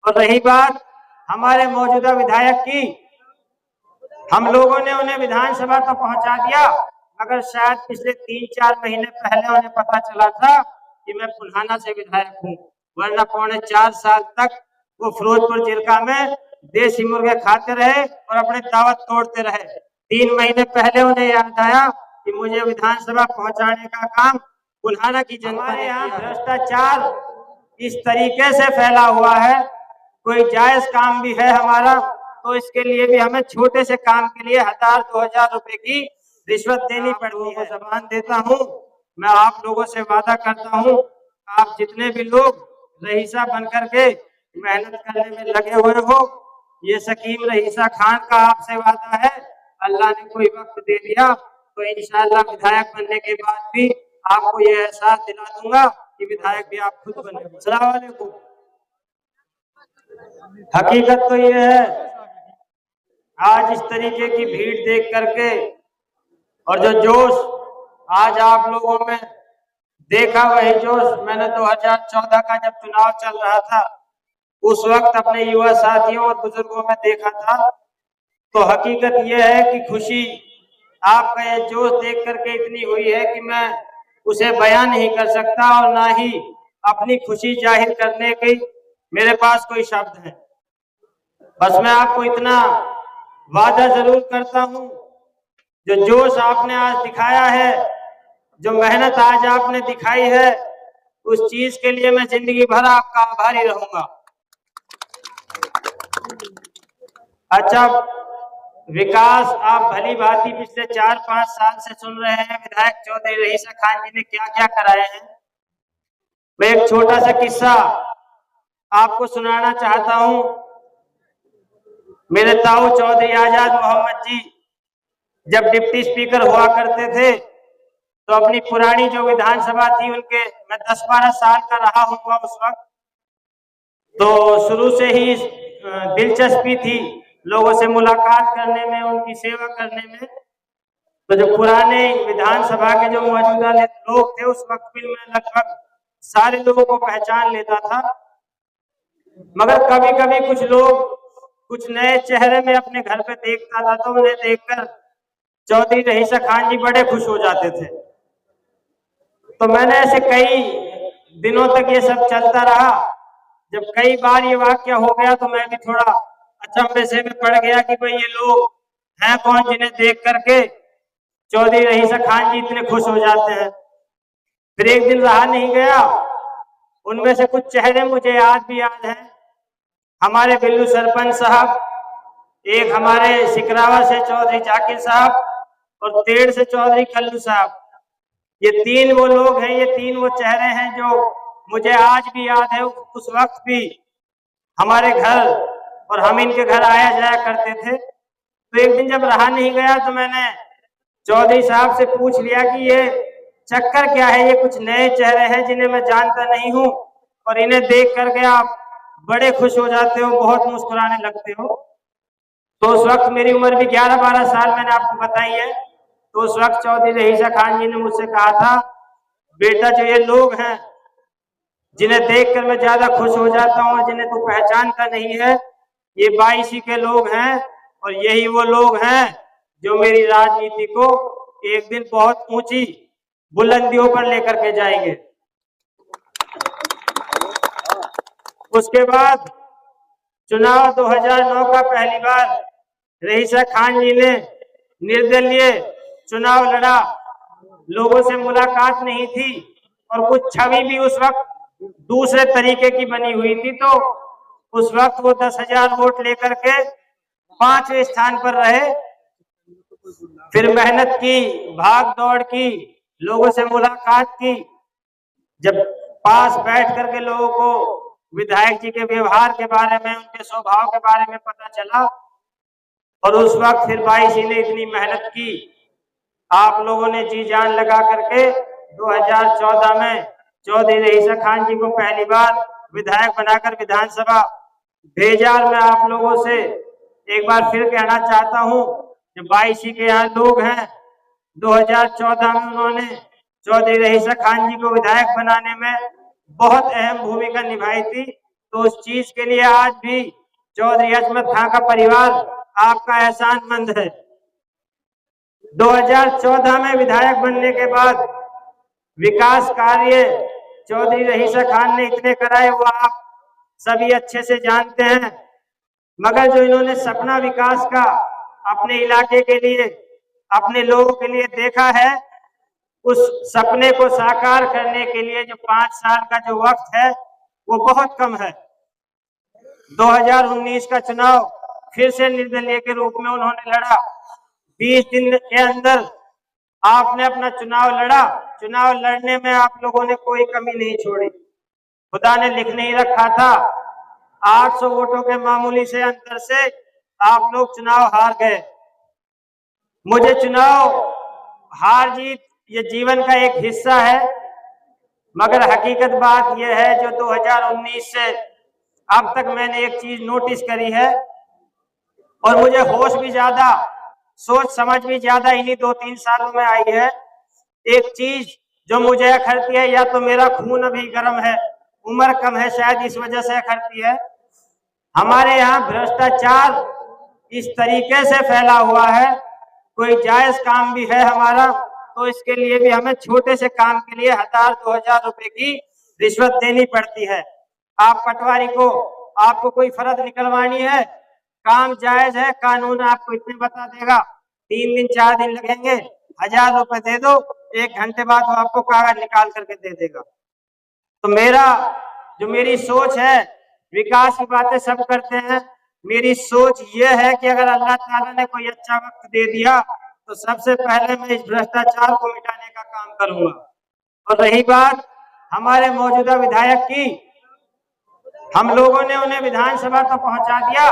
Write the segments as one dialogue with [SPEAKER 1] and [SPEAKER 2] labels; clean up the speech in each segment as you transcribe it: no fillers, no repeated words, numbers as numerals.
[SPEAKER 1] और रही बात हमारे मौजूदा विधायक की, हम लोगों ने उन्हें विधानसभा तो पहुंचा दिया, मगर शायद पिछले 3-4 महीने पहले उन्हें पता चला था कि मैं पुल्हाना से विधायक हूँ, वरना 4.25 साल तक वो फिरोजपुर जिला में देसी मुर्गे खाते रहे और अपने दावत तोड़ते रहे। 3 महीने पहले उन्हें याद आया कि मुझे विधानसभा पहुंचाने का काम पुल्हाना की जनता ने यहाँ भ्रष्टाचार इस तरीके से फैला हुआ है, कोई जायज काम भी है हमारा तो इसके लिए भी हमें छोटे से काम के लिए 1000-2000 रुपए की रिश्वत देनी पड़ती है। जबान देता हूँ, मैं आप लोगों से वादा करता हूँ, आप जितने भी लोग रईसा बनकर के मेहनत करने में लगे हुए हो, ये सकीम रईसा खान का आपसे वादा है, अल्लाह ने कोई वक्त दे दिया तो इंशाअल्लाह विधायक बनने के बाद भी आपको ये एहसास दिला दूंगा कि विधायक भी आप खुद बने। अस्सलाम वालेकुम। हकीकत तो ये है, आज इस तरीके की भीड़ देख करके और जो जोश आज आप लोगों में देखा, वही जोश मैंने 2014 का जब चुनाव चल रहा था उस वक्त अपने युवा साथियों और बुजुर्गों में देखा था। तो हकीकत यह है कि खुशी आपका ये जोश देख करके इतनी हुई है कि मैं उसे बयान नहीं कर सकता और ना ही अपनी खुशी जाहिर करने की मेरे पास कोई शब्द है। बस मैं आपको इतना वादा जरूर करता हूं, जो जोश आपने आज दिखाया है, जो मेहनत आज आपने दिखाई है, उस चीज के लिए मैं जिंदगी भर आपका आभारी रहूंगा। अच्छा, विकास आप भली भांति पिछले 4-5 साल से सुन रहे हैं विधायक चौधरी रईसा खान जी ने क्या क्या कराए हैं। मैं एक छोटा सा किस्सा आपको सुनाना चाहता हूं। मेरे ताऊ चौधरी आजाद मोहम्मद जी जब डिप्टी स्पीकर हुआ करते थे तो अपनी पुरानी जो विधानसभा थी उनके, मैं 10-12 साल का रहा हूँ उस वक्त, तो शुरू से ही दिलचस्पी थी लोगों से मुलाकात करने में, उनकी सेवा करने में। तो जो पुराने विधानसभा के जो मौजूदा लोग थे उस वक्त भी मैं लगभग सारे लोगों को पहचान लेता था, मगर कभी कभी कुछ लोग कुछ नए चेहरे में अपने घर पे देखता था तो उन्हें देखकर चौधरी रईसा खान जी बड़े खुश हो जाते थे। तो मैंने ऐसे कई दिनों तक ये सब चलता रहा। जब कई बार ये वाक्य हो गया तो मैं भी थोड़ा अचंभे से में पड़ गया कि भाई ये लोग हैं कौन जिन्हें देख करके चौधरी रईसा खान जी इतने खुश हो जाते हैं। फिर एक दिन रहा नहीं गया, उनमें से कुछ चेहरे मुझे आज भी याद हैं। हमारे बिल्लू सरपंच साहब, एक हमारे सिकरावा से चौधरी जाकिर साहब और तेड़ से चौधरी कल्लू साहब, ये 3 वो लोग हैं, ये 3 वो चेहरे हैं जो मुझे आज भी याद है। उस वक्त भी हमारे घर और हम इनके घर आया जाया करते थे। तो एक दिन जब रहा नहीं गया तो मैंने चौधरी साहब से पूछ लिया कि ये चक्कर क्या है, ये कुछ नए चेहरे हैं जिन्हें मैं जानता नहीं हूँ और इन्हें देख करके आप बड़े खुश हो जाते हो, बहुत मुस्कुराने लगते हो। तो उस वक्त मेरी उम्र भी 11-12 साल मैंने आपको बताई है। तो उस वक्त चौधरी रईसा खान जी ने मुझसे कहा था, बेटा जो ये लोग हैं जिन्हें देखकर मैं ज्यादा खुश हो जाता हूँ, जिन्हें तू पहचानता नहीं है, ये 22 के लोग हैं और यही वो लोग हैं जो मेरी राजनीति को एक दिन बहुत ऊंची बुलंदियों पर लेकर के जाएंगे। उसके बाद चुनाव 2009 का पहली बार रईसा खान जी ने निर्दलीय चुनाव लड़ा, लोगों से मुलाकात नहीं थी और कुछ छवि भी उस वक्त दूसरे तरीके की बनी हुई थी। तो उस वक्त वो 10,000 वोट लेकर के 5वें स्थान पर रहे। फिर मेहनत की, भाग दौड़ की, लोगों से मुलाकात की, जब पास बैठ करके लोगों को विधायक जी के व्यवहार के बारे में, उनके स्वभाव के बारे में पता चला और उस वक्त फिर 22 ने इतनी मेहनत की, आप लोगों ने जी जान लगा करके 2014 में चौधरी रईसा खान जी को पहली बार विधायक बनाकर विधानसभा भेजा। और मैं आप लोगों से एक बार फिर कहना चाहता हूं, जो 22 के यहाँ लोग हैं, 2014 में उन्होंने चौधरी रईसा खान जी को विधायक बनाने में बहुत अहम भूमिका निभाई थी। तो उस चीज के लिए आज भी चौधरी अजमत खां का परिवार आपका एहसानमंद है। 2014 में विधायक बनने के बाद विकास कार्य चौधरी रईसा खान ने इतने कराए वो आप सभी अच्छे से जानते हैं, मगर जो इन्होंने सपना विकास का अपने इलाके के लिए, अपने लोगों के लिए देखा है, उस सपने को साकार करने के लिए जो 5 साल का जो वक्त है वो बहुत कम है। 2019 का चुनाव फिर से निर्दलीय के रूप में उन्होंने लड़ा। 20 दिन के अंदर आपने अपना चुनाव लड़ा। चुनाव लड़ने में आप लोगों ने कोई कमी नहीं छोड़ी। खुदा ने लिख नहीं रखा था, 800 वोटों के मामूली से अंतर से आप लोग चुनाव हार गए। मुझे चुनाव हार जीत ये जीवन का एक हिस्सा है, मगर हकीकत बात यह है जो 2019 से अब तक मैंने एक चीज नोटिस करी है, और मुझे होश भी ज्यादा, सोच समझ भी ज्यादा इन्हीं 2-3 सालों में आई है। एक चीज जो मुझे अखरती है, या तो मेरा खून अभी गर्म है, उम्र कम है, शायद इस वजह से अखरती है। हमारे यहाँ भ्रष्टाचार इस तरीके से फैला हुआ है, कोई जायज काम भी है हमारा तो इसके लिए भी हमें छोटे से काम के लिए 1000-2000 रुपए की रिश्वत देनी पड़ती है। आप पटवारी को, आपको कोई फर्द निकलवानी है, काम जायज है, कानून आपको इतने बता देगा, 3 दिन 4 दिन लगेंगे, 1000 रुपए दे दो, 1 घंटे बाद वो आपको कागज निकाल करके दे देगा। तो मेरी सोच है, विकास की बातें सब करते हैं, मेरी सोच ये है कि अगर अल्लाह ताला ने कोई अच्छा वक्त दे दिया तो सबसे पहले मैं इस भ्रष्टाचार को मिटाने का काम करूंगा। और रही बात हमारे मौजूदा विधायक की, हम लोगों ने उन्हें विधानसभा तो पहुंचा दिया,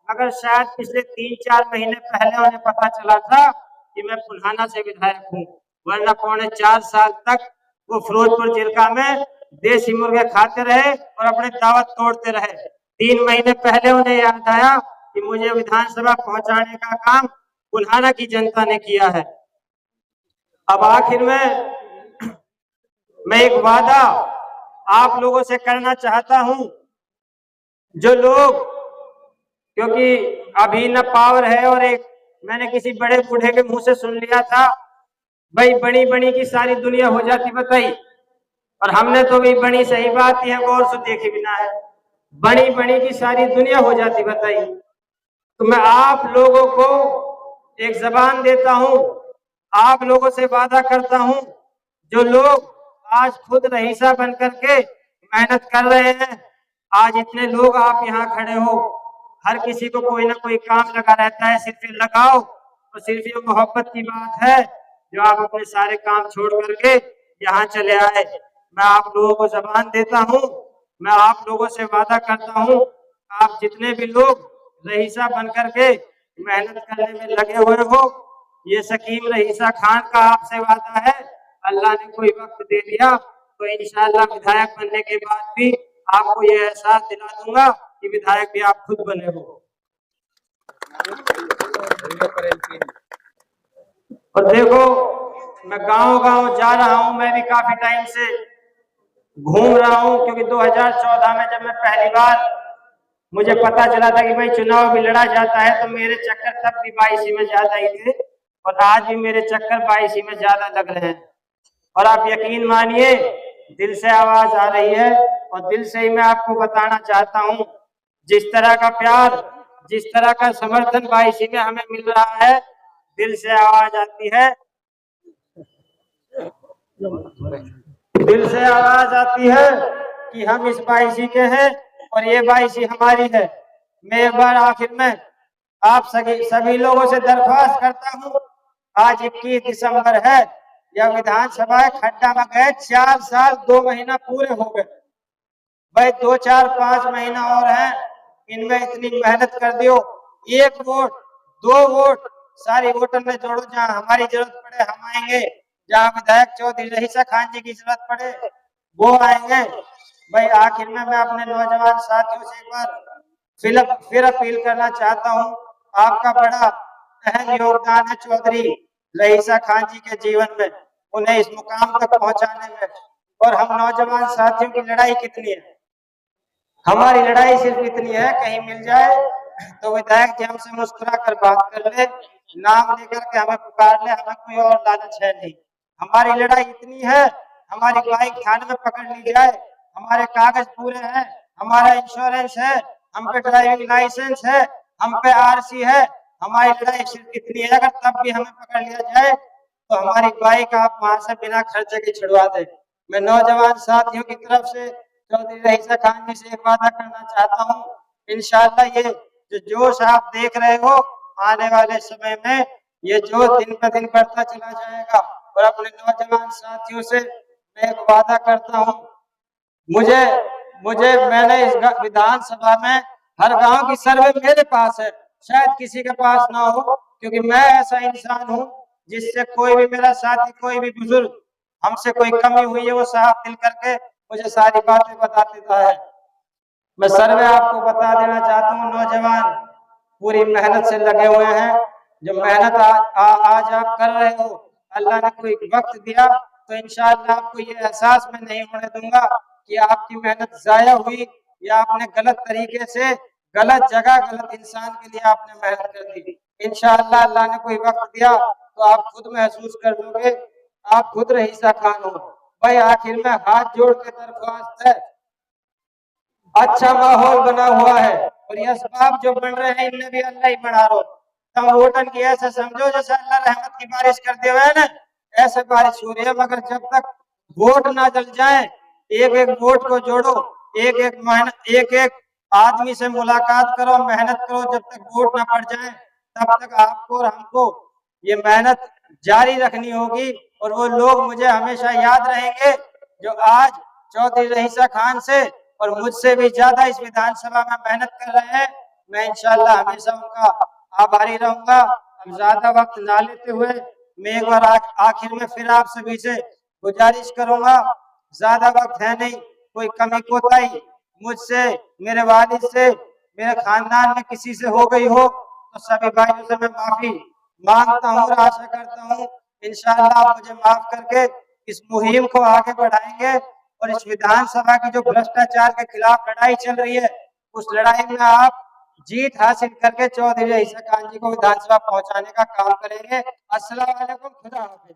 [SPEAKER 1] मगर शायद पिछले 3-4 महीने पहले उन्हें पता चला था कि मैं पुल्हाना से विधायक हूँ, वरना 4.25 साल तक वो फिरोजपुर जिला में देसी मुर्गे खाते रहे और अपने दावत तोड़ते रहे। 3 महीने पहले उन्हें याद आया कि मुझे विधानसभा पहुंचाने का काम पुल्हाना की जनता ने किया है। अब आखिर में मैं एक वादा आप लोगों से करना चाहता हूं, जो लोग, क्योंकि अभी न पावर है, और एक मैंने किसी बड़े बूढ़े के मुंह से सुन लिया था, भाई बड़ी बड़ी की सारी दुनिया हो जाती बताई, और हमने तो भी बड़ी सही बात है गौर से देखी बिना है, बड़ी बड़ी की सारी दुनिया हो जाती बताई। तो मैं आप लोगों को एक जबान देता हूं, आप लोगों से वादा करता हूं, जो लोग आज खुद रईसा बन करके मेहनत कर रहे हैं, आज इतने लोग आप यहाँ खड़े हो, हर किसी को कोई ना कोई काम लगा रहता है, सिर्फ लगाओ, और सिर्फ ये मोहब्बत की बात है जो आप अपने सारे काम छोड़ करके यहाँ चले आए। मैं आप लोगों को जबान देता हूँ, मैं आप लोगों से वादा करता हूँ, आप जितने भी लोग रईसा बन करके मेहनत करने में लगे हुए हो, ये सकीम रईसा खान का आपसे वादा है, अल्लाह ने कोई वक्त दे दिया तो इंशाअल्लाह विधायक बनने के बाद भी आपको ये एहसास दिला दूंगा कि विधायक भी आप खुद बने हो। और देखो, मैं गांव-गांव जा रहा हूं, मैं भी काफी टाइम से घूम रहा हूं, क्योंकि 2014 में जब मैं पहली बार, मुझे पता चला था कि भाई चुनाव भी लड़ा जाता है, तो मेरे चक्कर तब भी 22 में ज्यादा ही थे, और आज भी मेरे चक्कर 22 में ज्यादा लग रहे हैं। और आप यकीन मानिए, दिल से आवाज आ रही है, और दिल से ही मैं आपको बताना चाहता हूं, जिस तरह का प्यार, जिस तरह का समर्थन 22 में हमें मिल रहा है, दिल से आवाज आती है, दिल से आवाज आती है कि हम इस 22 के हैं और ये 22 हमारी है। मैं एक बार आखिर में आप सभी लोगों से दरख्वास्त करता हूँ, आज 21 दिसंबर है, यह विधानसभा खड्डा में गए 4 साल 2 महीना पूरे हो गए, भाई 2-4-5 महीना और है, इनमें इतनी मेहनत कर दियो, 1 वोट 2 वोट सारी वोटर में जोड़ो, जहाँ हमारी जरूरत पड़े हम आएंगे, जहाँ विधायक चौधरी रईसा खान जी की जरूरत पड़े वो आएंगे। भाई आखिर में मैं अपने नौजवान साथियों से एक बार फिर अपील करना चाहता हूँ, आपका बड़ा अहम योगदान है चौधरी रईसा खान जी के जीवन में, उन्हें इस मुकाम तक पहुंचाने में, और हम नौजवान साथियों की लड़ाई कितनी है, हमारी लड़ाई सिर्फ इतनी है, कहीं मिल जाए तो विधायक जी हमसे मुस्कुरा कर बात कर ले, नाम लेकर के हमें पुकार ले, हमें कोई और लालच है नहीं। हमारी लड़ाई इतनी है, हमारी बाइक थाने में पकड़ ली जाए, हमारे कागज पूरे हैं, हमारा इंश्योरेंस है, हम पे ड्राइविंग लाइसेंस है, हम पे आरसी है। हमारी लड़ाई सिर्फ इतनी है, अगर तब भी हमें पकड़ लिया जाए तो हमारी बाइक आप वहां से बिना खर्चे के छुड़वा दे। मैं नौजवान साथियों की तरफ से चौधरी रईसा खान जी से एक वादा करना चाहता हूँ, इंशाअल्लाह ये जो जोश आप देख रहे हो, आने वाले समय में ये जोश दिन पर दिन बढ़ता चला जाएगा। और अपने नौजवान साथियों से मैं एक वादा करता हूँ, मुझे मुझे मैंने इस विधानसभा में हर गांव की सर्वे मेरे पास है, शायद किसी के पास ना हो, क्योंकि मैं ऐसा इंसान हूँ जिससे कोई भी मेरा साथी, कोई भी बुजुर्ग हमसे कोई कमी हुई है वो साफ दिल करके मुझे सारी बातें बता देता है। मैं सर्वे आपको बता देना चाहता हूँ, नौजवान पूरी मेहनत से लगे हुए हैं। जो मेहनत आज आप कर रहे हो, अल्लाह ने कोई वक्त दिया तो इंशाअल्लाह आपको ये एहसास मैं नहीं होने दूंगा कि आपकी मेहनत जाया हुई या आपने गलत तरीके से, गलत जगह, गलत इंसान के लिए आपने मेहनत कर दी। इंशाअल्लाह अल्लाह ने कोई वक्त दिया तो आप खुद महसूस कर लोगे, आप खुद रईसा खान हो। भाई आखिर में हाथ जोड़ के दरख्वास्त है, अच्छा माहौल बना हुआ है और ये असबाब जो बन रहे हैं इनमें भी अल्लाह ही बना रहा। तब वोटन की ऐसे समझो जैसे अल्लाह रहमत की बारिश करते हुए ना, ऐसे बारिश हो रही है। मगर जब तक वोट ना जल जाए, एक एक वोट को जोड़ो, एक एक मेहनत, एक एक आदमी से मुलाकात करो, मेहनत करो, जब तक वोट ना पड़ जाए तब तक आपको और हमको ये मेहनत जारी रखनी होगी। और वो लोग मुझे हमेशा याद रहेंगे जो आज चौधरी रईसा खान से और मुझसे भी ज्यादा इस विधानसभा में मेहनत कर रहे हैं। मैं इंशाअल्लाह हमेशा उनका आभारी रहूंगा। अब ज्यादा वक्त ना लेते हुए मैं एक बार आखिर में फिर आप सभी से गुजारिश करूंगा, ज्यादा वक्त है नहीं, कोई कमी कोताही मुझसे, मेरे वालिद से, मेरे खानदान में किसी से हो गई हो तो सभी भाइयों से मैं माफी मांगता हूँ और आशा करता हूँ इंशाअल्लाह आप मुझे माफ करके इस मुहिम को आगे बढ़ाएंगे और इस विधानसभा की जो भ्रष्टाचार के खिलाफ लड़ाई चल रही है उस लड़ाई में आप जीत हासिल करके चौधरी रईसा खान जी को विधानसभा पहुंचाने का काम करेंगे। अस्सलाम वालेकुम, खुदा हाफिज।